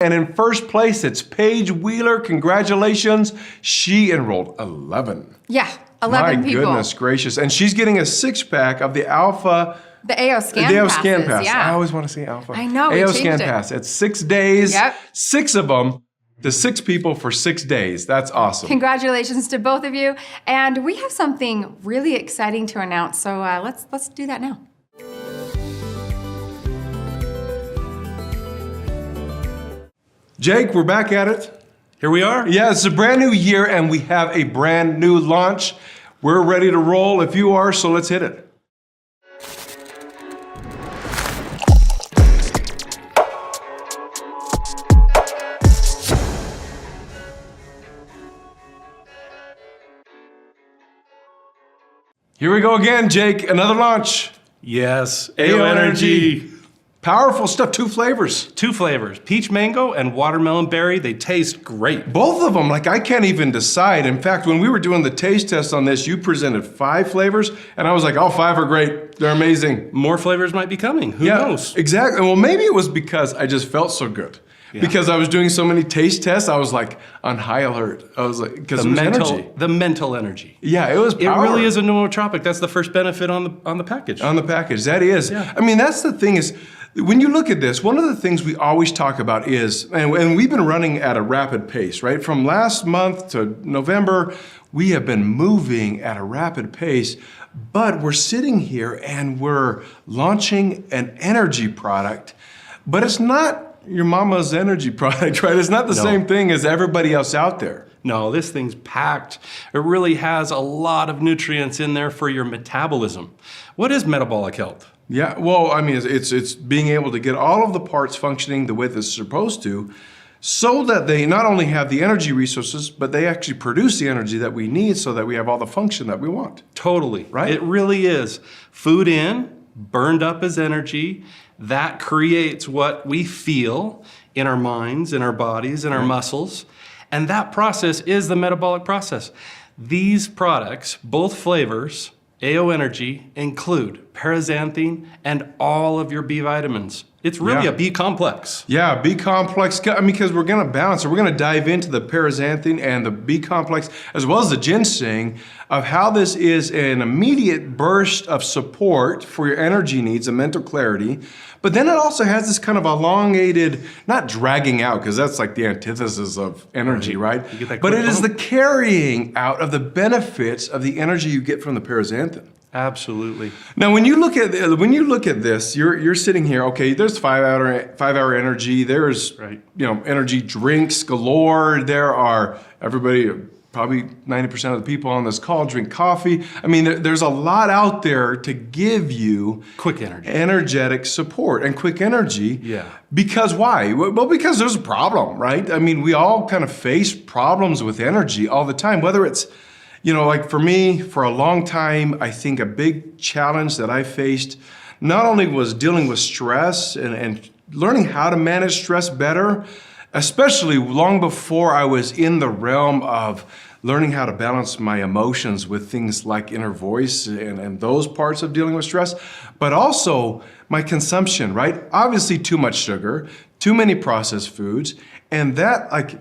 And in first place, it's Paige Wheeler. Congratulations. She enrolled 11. Yeah, 11 people. My goodness gracious. And she's getting a 6-pack of the Alpha. The AO Scan The AO passes, Scan Pass. yeah. I always want to say Alpha. I know, we AO changed Scan it. Pass. It's 6 days, Yep. 6 of them, to 6 people for 6 days. That's awesome. Congratulations to both of you. And we have something really exciting to announce, so let's do that now. Jake, we're back at it. Here we are. Yeah, it's a brand new year and we have a brand new launch. We're ready to roll if you are, so let's hit it. Here we go again, Jake, another launch. Yes, AO Energy. Powerful stuff, 2 flavors. 2 flavors, peach mango and watermelon berry. They taste great. Both of them, like I can't even decide. In fact, when we were doing the taste test on this, you presented 5 flavors, and I was like, all 5 are great, they're amazing. More flavors might be coming, who knows? Exactly, well maybe it was because I just felt so good. Yeah. Because I was doing so many taste tests, I was like on high alert. I was like, because it was energy. The mental energy. Yeah, it was power. It really is a nootropic. That's the first benefit on the package. On the package, that is. Yeah. I mean, that's the thing is, when you look at this, one of the things we always talk about is, and we've been running at a rapid pace, right? From last month to November, we have been moving at a rapid pace, but we're sitting here and we're launching an energy product, but it's not your mama's energy product, right? It's not the same thing as everybody else out there. No, this thing's packed. It really has a lot of nutrients in there for your metabolism. What is metabolic health? Yeah, well, I mean, it's being able to get all of the parts functioning the way they're supposed to, so that they not only have the energy resources, but they actually produce the energy that we need so that we have all the function that we want. Totally, right? It really is. Food in, burned up as energy, that creates what we feel in our minds, in our bodies, in our muscles, and that process is the metabolic process. These products, both flavors, AO Energy, include paraxanthine and all of your B vitamins. It's really a B complex. Yeah, B complex, I mean, because we're gonna balance it. We're gonna dive into the paraxanthine and the B complex, as well as the ginseng, of how this is an immediate burst of support for your energy needs and mental clarity. But then it also has this kind of elongated, not dragging out, because that's like the antithesis of energy, right? But it is the carrying out of the benefits of the energy you get from the paraxanthine. Absolutely. Now, when you look at this, you're sitting here. Okay, there's 5-hour energy. There's energy drinks galore. There are probably 90% of the people on this call drink coffee. I mean, there's a lot out there to give you quick energy, energetic support, and quick energy. Yeah. Because why? Well, because there's a problem, right? I mean, we all kind of face problems with energy all the time, whether it's like for me, for a long time, I think a big challenge that I faced not only was dealing with stress and learning how to manage stress better, especially long before I was in the realm of learning how to balance my emotions with things like inner voice and those parts of dealing with stress, but also my consumption, right? Obviously too much sugar, too many processed foods, and that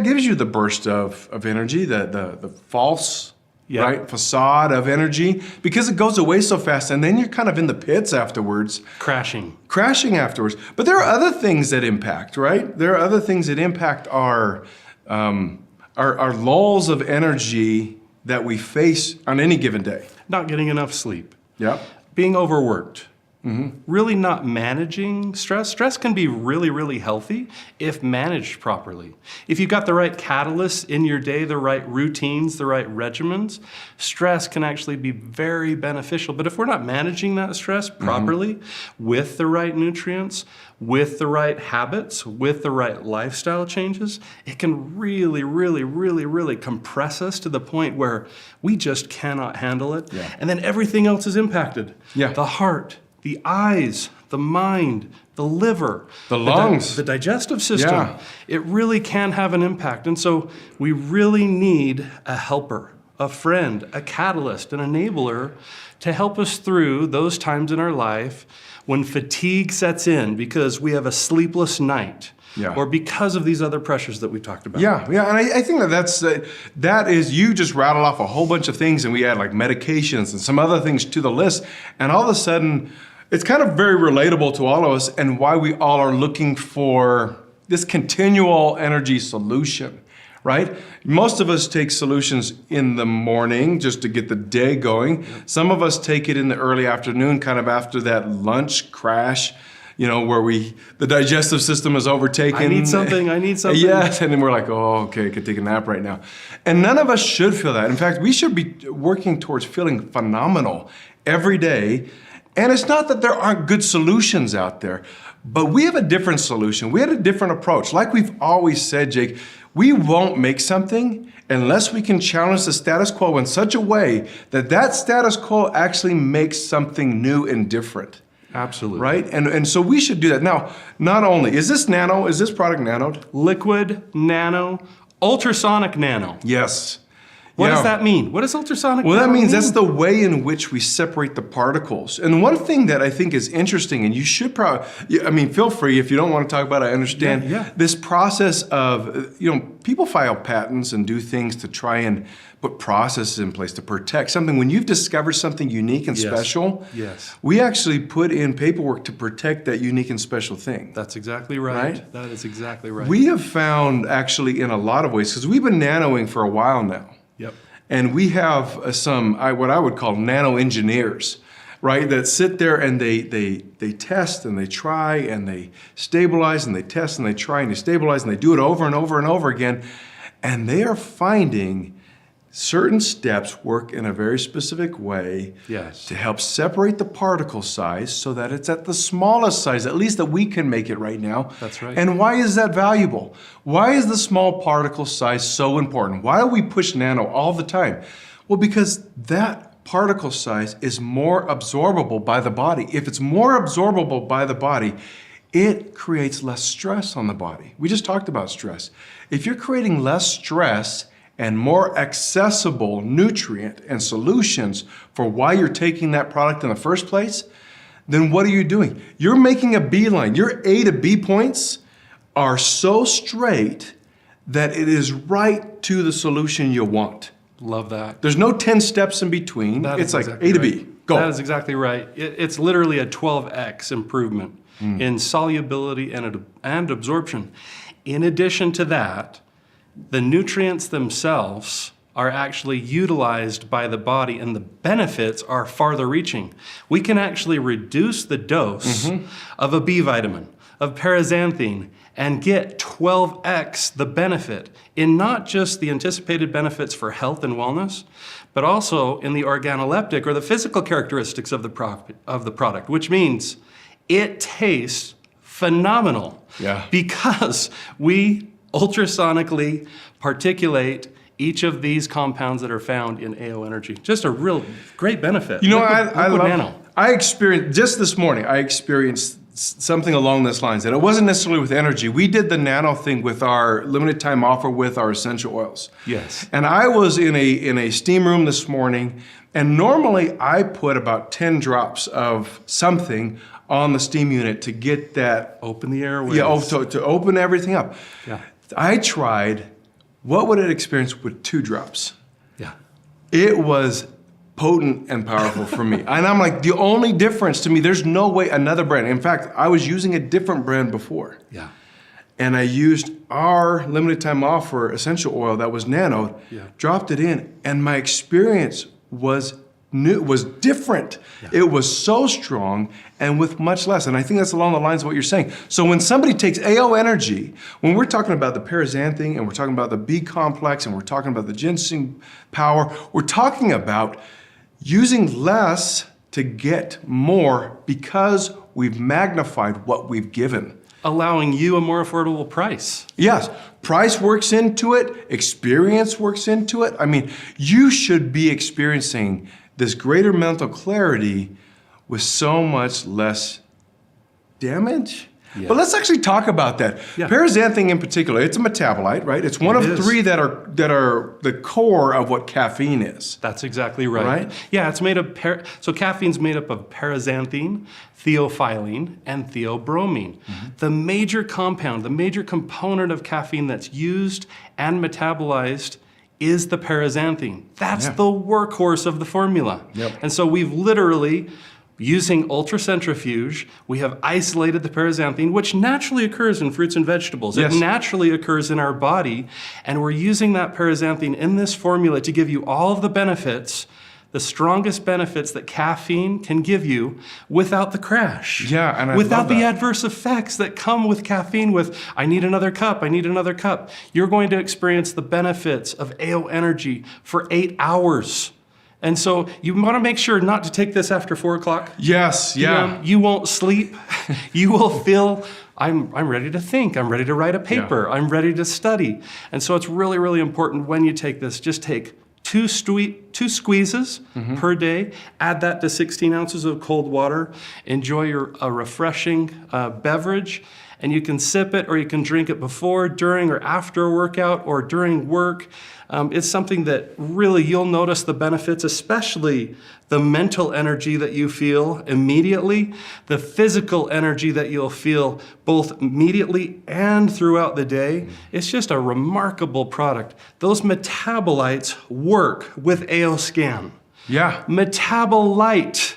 gives you the burst of energy, the false facade of energy, because it goes away so fast, and then you're kind of in the pits afterwards. Crashing afterwards. But there are other things that impact, right? There are other things that impact our lulls of energy that we face on any given day. Not getting enough sleep. Yep. Being overworked. Really not managing stress. Stress can be really, really healthy if managed properly. If you've got the right catalysts in your day, the right routines, the right regimens, stress can actually be very beneficial. But if we're not managing that stress properly with the right nutrients, with the right habits, with the right lifestyle changes, it can really, really, really, really compress us to the point where we just cannot handle it. Yeah. And then everything else is impacted. Yeah. The heart, the eyes, the mind, the liver, the lungs, the digestive system. Yeah. It really can have an impact. And so we really need a helper, a friend, a catalyst, an enabler to help us through those times in our life when fatigue sets in because we have a sleepless night, Yeah. or because of these other pressures that we've talked about. Yeah, yeah, and I think that is, you just rattle off a whole bunch of things, and we add like medications and some other things to the list, and all of a sudden, it's kind of very relatable to all of us, and why we all are looking for this continual energy solution, right? Most of us take solutions in the morning just to get the day going. Some of us take it in the early afternoon, kind of after that lunch crash, where the digestive system is overtaken. I need something. Yes, and then we're like, oh, okay, I could take a nap right now. And none of us should feel that. In fact, we should be working towards feeling phenomenal every day. And it's not that there aren't good solutions out there, but we have a different solution. We had a different approach. Like we've always said, Jake, we won't make something unless we can challenge the status quo in such a way that that status quo actually makes something new and different. Absolutely. Right? And so we should do that. Now, not only, is this product nanoed? Liquid, nano, ultrasonic nano. Yes. What does that mean? What does ultrasonic Well, nano that means mean? that's the way in which we separate the particles. And one thing that I think is interesting, and you should probably, feel free if you don't want to talk about it, I understand. Yeah. This process of, people file patents and do things to try and put processes in place to protect something. When you've discovered something unique and special, Yes. we actually put in paperwork to protect that unique and special thing. That's exactly right. Right? That is exactly right. We have found actually in a lot of ways, because we've been nanoing for a while now. Yep. And we have some, what I would call nano engineers, right? That sit there and they test and they try and they stabilize and they test and they try and they stabilize and they do it over and over and over again. And they are finding certain steps work in a very specific way Yes. to help separate the particle size so that it's at the smallest size, at least that we can make it right now. That's right. And why is that valuable? Why is the small particle size so important? Why do we push nano all the time? Well, because that particle size is more absorbable by the body. If it's more absorbable by the body, it creates less stress on the body. We just talked about stress. If you're creating less stress and more accessible nutrient and solutions for why you're taking that product in the first place, then what are you doing? You're making a beeline. Your A to B points are so straight that it is right to the solution you want. Love that. There's no 10 steps in between. That It's is like exactly A to right. B. Go. That is exactly right. It's literally a 12x improvement in solubility and absorption. In addition to that, the nutrients themselves are actually utilized by the body, and the benefits are farther reaching. We can actually reduce the dose of a B vitamin, of paraxanthine, and get 12x the benefit in not just the anticipated benefits for health and wellness, but also in the organoleptic or the physical characteristics of the product, which means it tastes phenomenal. Yeah. Because we ultrasonically particulate each of these compounds that are found in AO Energy. Just a real great benefit. I experienced, just this morning, I experienced something along these lines, and it wasn't necessarily with energy. We did the nano thing with our limited time offer with our essential oils. Yes. And I was in a steam room this morning, and normally I put about 10 drops of something on the steam unit to get that. Open the airways. Yeah, to open everything up. Yeah. I tried, what would it experience with 2 drops? Yeah. It was potent and powerful for me. And I'm like, the only difference to me, there's no way another brand. In fact, I was using a different brand before. Yeah. And I used our limited time offer essential oil that was nanoed, dropped it in, and my experience was new, was different. Yeah. It was so strong and with much less. And I think that's along the lines of what you're saying. So when somebody takes AO Energy, when we're talking about the paraxanthine and we're talking about the B complex and we're talking about the ginseng power, we're talking about using less to get more because we've magnified what we've given. Allowing you a more affordable price. Yes, price works into it, experience works into it. I mean, you should be experiencing this greater mental clarity with so much less damage. Yeah. But let's actually talk about that. Yeah. Paraxanthine in particular, it's a metabolite, right? It's one It of is. three that are the core of what caffeine is. That's exactly right. Right? Yeah, it's made of, so caffeine's made up of paraxanthine, theophylline, and theobromine. The major compound, the major component of caffeine that's used and metabolized is the paraxanthine. That's the workhorse of the formula. Yep. And so we've literally, using ultracentrifuge, we have isolated the paraxanthine, which naturally occurs in fruits and vegetables. Yes. It naturally occurs in our body, and we're using that paraxanthine in this formula to give you all of the benefits, the strongest benefits that caffeine can give you without the crash. Yeah, and I without love the that. adverse effects that come with caffeine with, I need another cup, I need another cup. You're going to experience the benefits of AO energy for 8 hours. And so you want to make sure not to take this after 4 o'clock. Yes, yeah. You won't sleep. You will feel, I'm ready to think. I'm ready to write a paper. I'm ready to study. And so it's really, really important when you take this, just take two squeezes per day. Add that to 16 ounces of cold water. Enjoy a refreshing beverage. And you can sip it or you can drink it before, during, or after a workout or during work. It's something that really you'll notice the benefits, especially the mental energy that you feel immediately, the physical energy that you'll feel both immediately and throughout the day. It's just a remarkable product. Those metabolites work with AO scan. Yeah. Metabolite.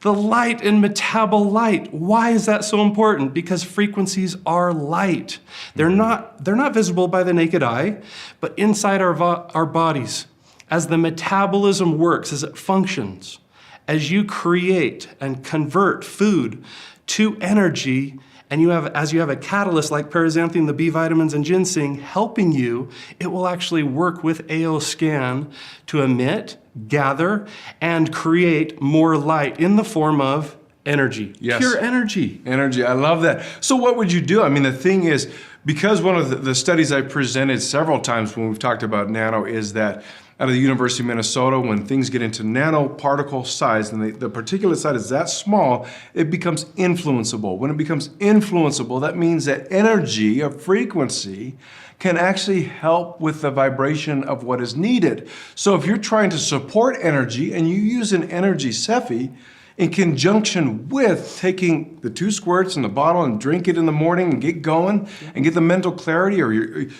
The light in metabolite. Why is that so important? Because frequencies are light. They're not visible by the naked eye, but inside our bodies, as the metabolism works, as it functions, as you create and convert food to energy, and as you have a catalyst like paraxanthine, the B vitamins, and ginseng helping you, it will actually work with AO scan to emit, gather, and create more light in the form of energy. Yes. Pure energy. Energy, I love that. So what would you do? I mean, the thing is, because one of the studies I presented several times when we've talked about nano is that out of the University of Minnesota, when things get into nanoparticle size, and the particulate size is that small, it becomes influenceable. When it becomes influenceable, that means that energy, or frequency, can actually help with the vibration of what is needed. So if you're trying to support energy and you use an energy Cephi in conjunction with taking the 2 squirts in the bottle and drink it in the morning and get going and get the mental clarity,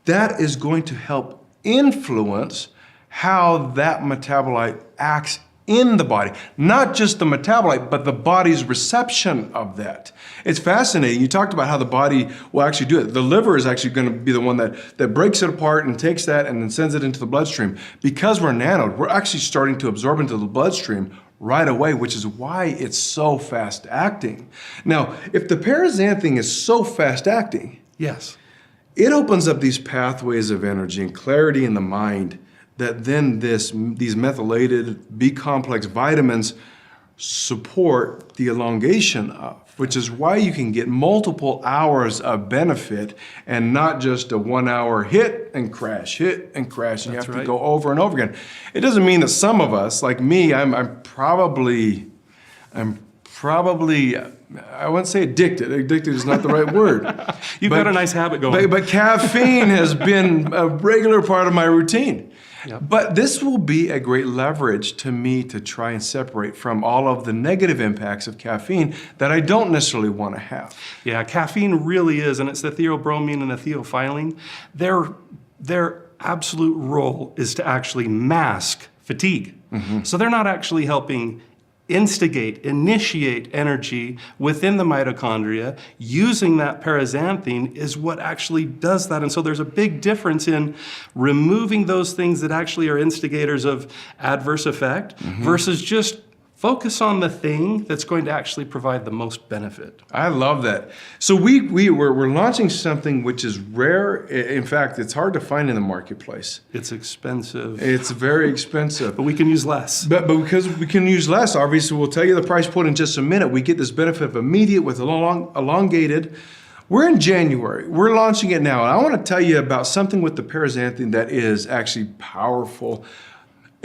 that is going to help influence how that metabolite acts in the body. Not just the metabolite, but the body's reception of that. It's fascinating. You talked about how the body will actually do it. The liver is actually going to be the one that breaks it apart and takes that and then sends it into the bloodstream. Because we're nanoed, we're actually starting to absorb into the bloodstream right away, which is why it's so fast acting. Now, if the paraxanthine is so fast acting, Yes. it opens up these pathways of energy and clarity in the mind that then these methylated B-complex vitamins support the elongation of, which is why you can get multiple hours of benefit and not just a 1 hour hit and crash, and you have to go over and over again. It doesn't mean that some of us, like me, I'm probably, I wouldn't say addicted. Addicted is not the right word. You've got a nice habit going. But caffeine has been a regular part of my routine. Yep. But this will be a great leverage to me to try and separate from all of the negative impacts of caffeine that I don't necessarily want to have. Yeah, caffeine really is, and it's the theobromine and the theophylline. Their absolute role is to actually mask fatigue. So they're not actually helping initiate energy within the mitochondria. Using that paraxanthine is what actually does that. And so there's a big difference in removing those things that actually are instigators of adverse effect versus just focus on the thing that's going to actually provide the most benefit. I love that. So we're launching something which is rare. In fact, it's hard to find in the marketplace. It's expensive. It's very expensive. But we can use less. But because we can use less, obviously we'll tell you the price point in just a minute. We get this benefit of immediate with elongated. We're in January. We're launching it now. And I want to tell you about something with the paraxanthine that is actually powerful.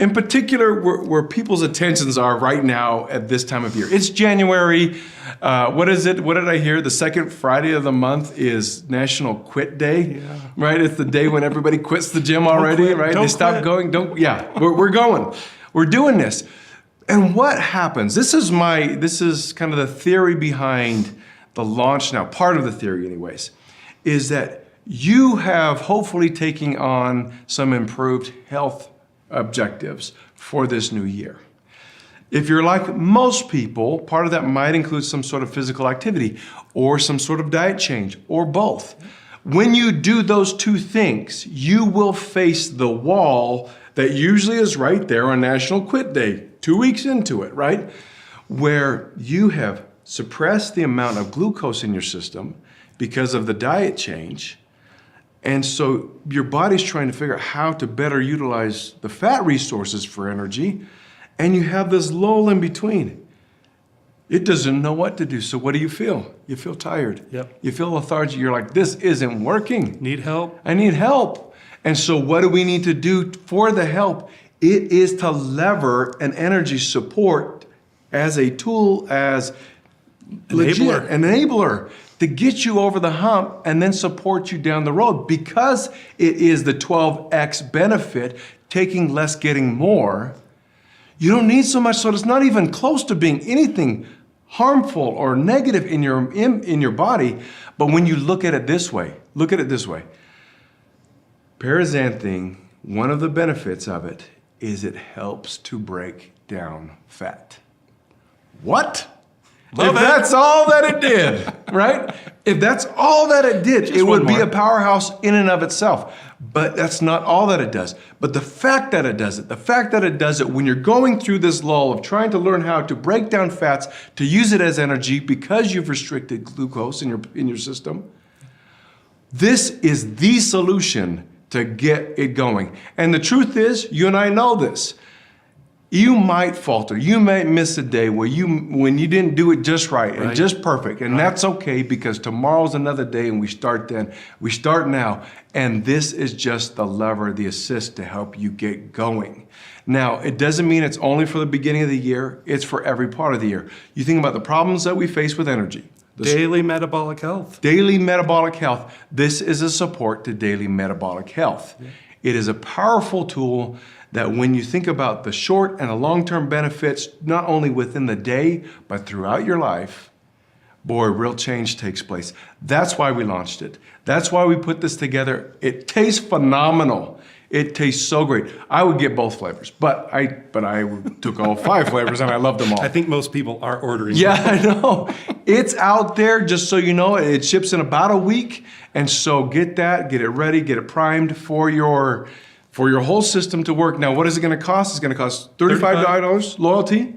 in particular, where people's attentions are right now at this time of year. It's January. What is it? What did I hear? The second Friday of the month is National Quit Day, right? It's the day when everybody quits the gym already, quit. right? Don't They stop quit. going. We're going. We're doing this. And what happens? This is kind of the theory behind the launch now. Part of the theory, anyways, is that you have hopefully taken on some improved health objectives for this new year. If you're like most people, part of that might include some sort of physical activity or some sort of diet change or both. When you do those two things, you will face the wall that usually is right there on National Quit Day, 2 weeks into it, right? Where you have suppressed the amount of glucose in your system because of the diet change. And so your body's trying to figure out how to better utilize the fat resources for energy, and you have this lull in between. It doesn't know what to do. So what do you feel? You feel tired. Yep. You feel lethargic. You're like, this isn't working. Need help? I need help. And so what do we need to do for the help? It is to lever an energy support as a tool, as legit, an enabler to get you over the hump and then support you down the road, because it is the 12x benefit, taking less, getting more. You don't need so much, so it's not even close to being anything harmful or negative in your body. But when you look at it this way, Paraxanthine, one of the benefits of it is it helps to break down fat. What? Love if it. that's all that it did, right? If that's all that it did, Just it would one be more. a powerhouse in and of itself. But that's not all that it does. But the fact that it does it when you're going through this lull of trying to learn how to break down fats, to use it as energy because you've restricted glucose in your system, this is the solution to get it going. And the truth is, you and I know this. You might falter. You might miss a day when you didn't do it just right and just perfect. And that's okay, because tomorrow's another day and we start then. We start now. And this is just the lever, the assist to help you get going. Now, it doesn't mean it's only for the beginning of the year. It's for every part of the year. You think about the problems that we face with energy. Daily metabolic health. Daily metabolic health. This is a support to daily metabolic health. Yeah. It is a powerful tool that when you think about the short and the long-term benefits, not only within the day, but throughout your life, boy, real change takes place. That's why we launched it. That's why we put this together. It tastes phenomenal. It tastes so great. I would get both flavors, but I took all 5 flavors and I loved them all. I think most people are ordering. Yeah, I know. It's out there, just so you know. It ships in about a week. And so get it ready, get it primed for your whole system to work. Now, what is it going to cost? It's going to cost $35 loyalty.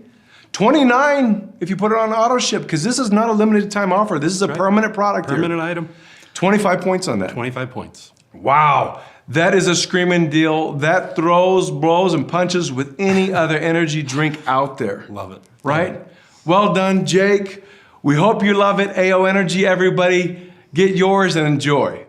$29 if you put it on auto ship, because this is not a limited time offer. This is a permanent product. Permanent item. 25 points on that. 25 points. Wow. That is a screaming deal. That throws, blows, and punches with any other energy drink out there. Love it. Right? Well done, Jake. We hope you love it. AO Energy, everybody. Get yours and enjoy.